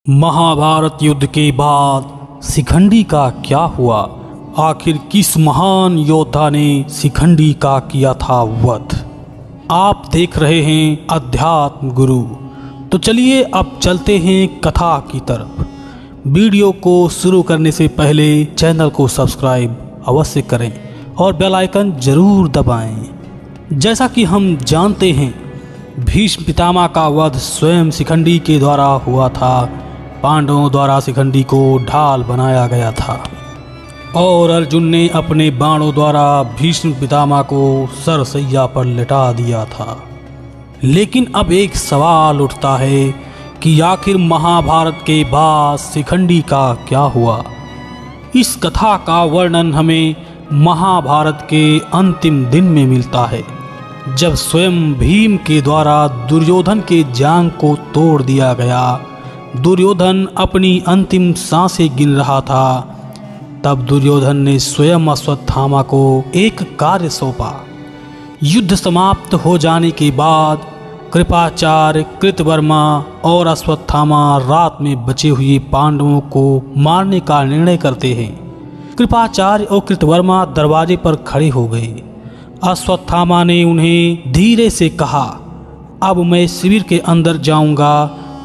महाभारत युद्ध के बाद शिखंडी का क्या हुआ? आखिर किस महान योद्धा ने शिखंडी का किया था वध? आप देख रहे हैं अध्यात्म गुरु। तो चलिए अब चलते हैं कथा की तरफ। वीडियो को शुरू करने से पहले चैनल को सब्सक्राइब अवश्य करें और बेल आइकन जरूर दबाएं। जैसा कि हम जानते हैं, भीष्म पितामह का वध स्वयं शिखंडी के द्वारा हुआ था। पांडवों द्वारा शिखंडी को ढाल बनाया गया था और अर्जुन ने अपने बाणों द्वारा भीष्म पितामह को सरसैया पर लिटा दिया था। लेकिन अब एक सवाल उठता है कि आखिर महाभारत के बाद शिखंडी का क्या हुआ? इस कथा का वर्णन हमें महाभारत के अंतिम दिन में मिलता है, जब स्वयं भीम के द्वारा दुर्योधन के जांघ को तोड़ दिया गया। दुर्योधन अपनी अंतिम सांसें गिन रहा था। तब दुर्योधन ने स्वयं अश्वत्थामा को एक कार्य सौंपा। युद्ध समाप्त हो जाने के बाद कृपाचार्य, कृतवर्मा और अश्वत्थामा रात में बचे हुए पांडवों को मारने का निर्णय करते हैं। कृपाचार्य और कृतवर्मा दरवाजे पर खड़े हो गए। अश्वत्थामा ने उन्हें धीरे से कहा, अब मैं शिविर के अंदर जाऊंगा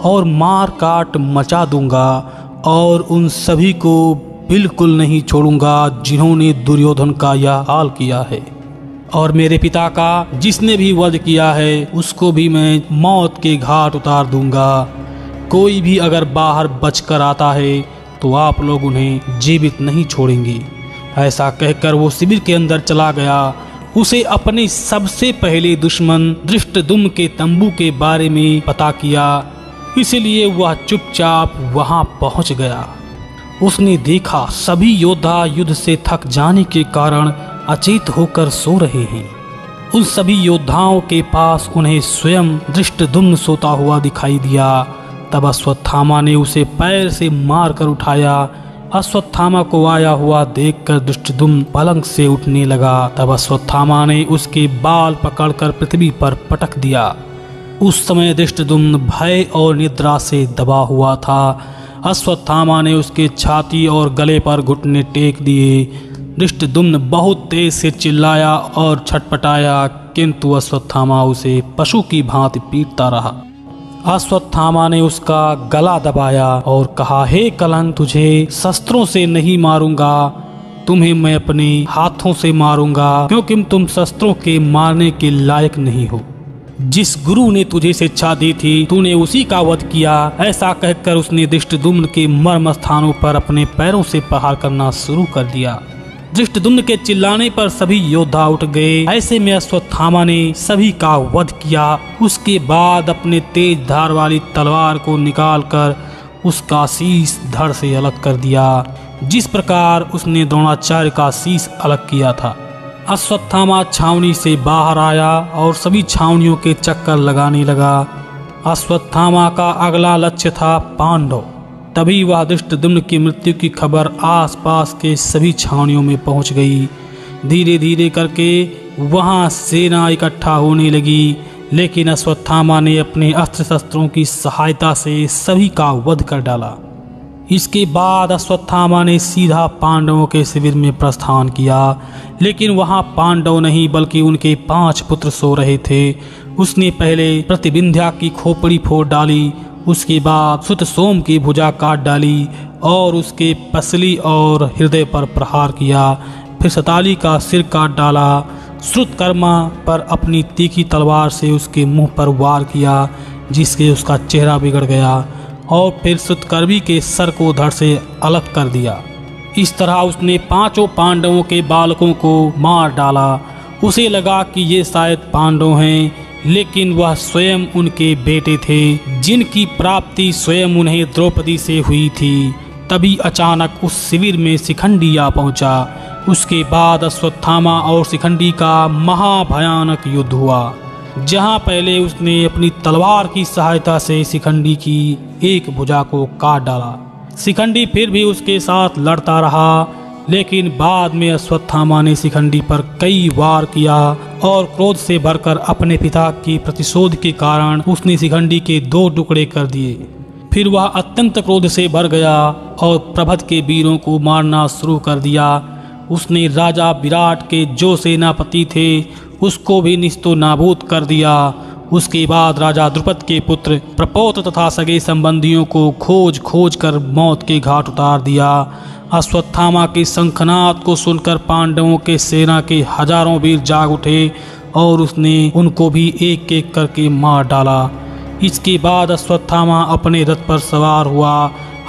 और मार काट मचा दूंगा और उन सभी को बिल्कुल नहीं छोड़ूंगा जिन्होंने दुर्योधन का यह हाल किया है, और मेरे पिता का जिसने भी वध किया है उसको भी मैं मौत के घाट उतार दूंगा। कोई भी अगर बाहर बचकर आता है तो आप लोग उन्हें जीवित नहीं छोड़ेंगे। ऐसा कहकर वो शिविर के अंदर चला गया। उसे अपने सबसे पहले दुश्मन धृष्टद्युम्न के तंबू के बारे में पता किया, इसलिए वह चुपचाप वहां पहुंच गया। उसने देखा सभी योद्धा युद्ध से थक जाने के कारण अचेत होकर सो रहे हैं। उन सभी योद्धाओं के पास उन्हें स्वयं धृष्टद्युम्न सोता हुआ दिखाई दिया। तब अश्वत्थामा ने उसे पैर से मारकर उठाया। अश्वत्थामा को आया हुआ देखकर धृष्टद्युम्न पलंग से उठने लगा। तब अश्वत्थामा ने उसके बाल पकड़कर पृथ्वी पर पटक दिया। उस समय धृष्टद्युम्न भय और निद्रा से दबा हुआ था। अश्वत्थामा ने उसके छाती और गले पर घुटने टेक दिए। धृष्टद्युम्न बहुत तेज से चिल्लाया और छटपटाया, किंतु अश्वत्थामा उसे पशु की भांति पीटता रहा। अश्वत्थामा ने उसका गला दबाया और कहा, हे कलंक, तुझे शस्त्रों से नहीं मारूंगा, तुम्हें मैं अपने हाथों से मारूंगा, क्योंकि तुम शस्त्रों के मारने के लायक नहीं हो। जिस गुरु ने तुझे शिक्षा दी थी तूने उसी का वध किया। ऐसा कहकर उसने धृष्टद्युम्न के मर्म स्थानों पर अपने पैरों से प्रहार करना शुरू कर दिया। धृष्टद्युम्न के चिल्लाने पर सभी योद्धा उठ गए। ऐसे में अश्वत्थामा ने सभी का वध किया। उसके बाद अपने तेज धार वाली तलवार को निकालकर उसका शीश धड़ से अलग कर दिया, जिस प्रकार उसने द्रोणाचार्य का शीश अलग किया था। अश्वत्थामा छावनी से बाहर आया और सभी छावनियों के चक्कर लगाने लगा। अश्वत्थामा का अगला लक्ष्य था पांडव। तभी वह धृष्टद्युम्न की मृत्यु की खबर आसपास के सभी छावनियों में पहुंच गई। धीरे धीरे करके वहां सेना इकट्ठा होने लगी, लेकिन अश्वत्थामा ने अपने अस्त्र शस्त्रों की सहायता से सभी का वध कर डाला। इसके बाद अश्वत्थामा ने सीधा पांडवों के शिविर में प्रस्थान किया, लेकिन वहां पांडव नहीं बल्कि उनके 5 पुत्र सो रहे थे। उसने पहले प्रतिविंध्या की खोपड़ी फोड़ डाली, उसके बाद सुतसोम की भुजा काट डाली और उसके पसली और हृदय पर प्रहार किया। फिर सताली का सिर काट डाला। श्रुतकर्मा पर अपनी तीखी तलवार से उसके मुंह पर वार किया, जिससे उसका चेहरा बिगड़ गया, और फिर श्रुतकर्मी के सर को धड़ से अलग कर दिया। इस तरह उसने 5 पांडवों के बालकों को मार डाला। उसे लगा कि ये शायद पांडव हैं, लेकिन वह स्वयं उनके बेटे थे, जिनकी प्राप्ति स्वयं उन्हें द्रौपदी से हुई थी। तभी अचानक उस शिविर में शिखंडी आ पहुंचा। उसके बाद अश्वत्थामा और शिखंडी का महाभयानक युद्ध हुआ, जहां पहले उसने अपनी तलवार की सहायता से शिखंडी की एक भुजा को काट डाला। शिखंडी फिर भी उसके साथ लड़ता रहा, लेकिन बाद में अश्वत्थामा ने शिखंडी पर कई वार किया और क्रोध से भरकर अपने पिता की प्रतिशोध के कारण उसने शिखंडी के 2 टुकड़े कर दिए। फिर वह अत्यंत क्रोध से भर गया और प्रभत के वीरों को मारना शुरू कर दिया। उसने राजा विराट के जो सेनापति थे उसको भी निस्तो नाबूद कर दिया। उसके बाद राजा द्रुपद के पुत्र प्रपोत तथा सगे संबंधियों को खोज खोज कर मौत के घाट उतार दिया। अश्वत्थामा के शंखनाद को सुनकर पांडवों के सेना के हजारों वीर जाग उठे और उसने उनको भी एक एक करके मार डाला। इसके बाद अश्वत्थामा अपने रथ पर सवार हुआ,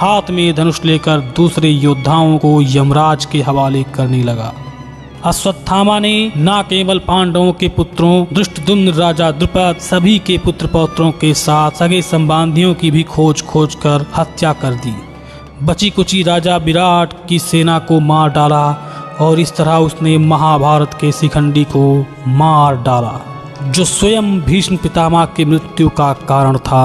हाथ में धनुष लेकर दूसरे योद्धाओं को यमराज के हवाले करने लगा। अश्वत्थामा ने न केवल पांडवों के पुत्रों धृष्टद्युम्न, राजा द्रुपद, सभी के पुत्र पौत्रों के साथ सगे संबंधियों की भी खोज खोज कर हत्या कर दी। बची कुची राजा विराट की सेना को मार डाला और इस तरह उसने महाभारत के शिखंडी को मार डाला, जो स्वयं भीष्म पितामह की मृत्यु का कारण था।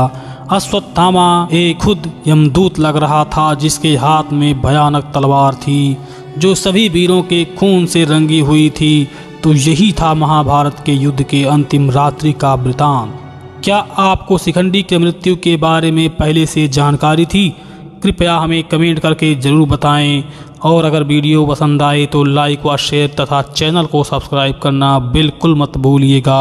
अश्वत्थामा एक खुद यमदूत लग रहा था, जिसके हाथ में भयानक तलवार थी जो सभी वीरों के खून से रंगी हुई थी। तो यही था महाभारत के युद्ध के अंतिम रात्रि का वृतांत। क्या आपको शिखंडी की मृत्यु के बारे में पहले से जानकारी थी? कृपया हमें कमेंट करके जरूर बताएं, और अगर वीडियो पसंद आए तो लाइक व शेयर तथा चैनल को सब्सक्राइब करना बिल्कुल मत भूलिएगा।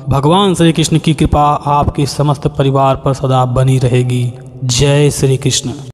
भगवान श्री कृष्ण की कृपा आपके समस्त परिवार पर सदा बनी रहेगी। जय श्री कृष्ण।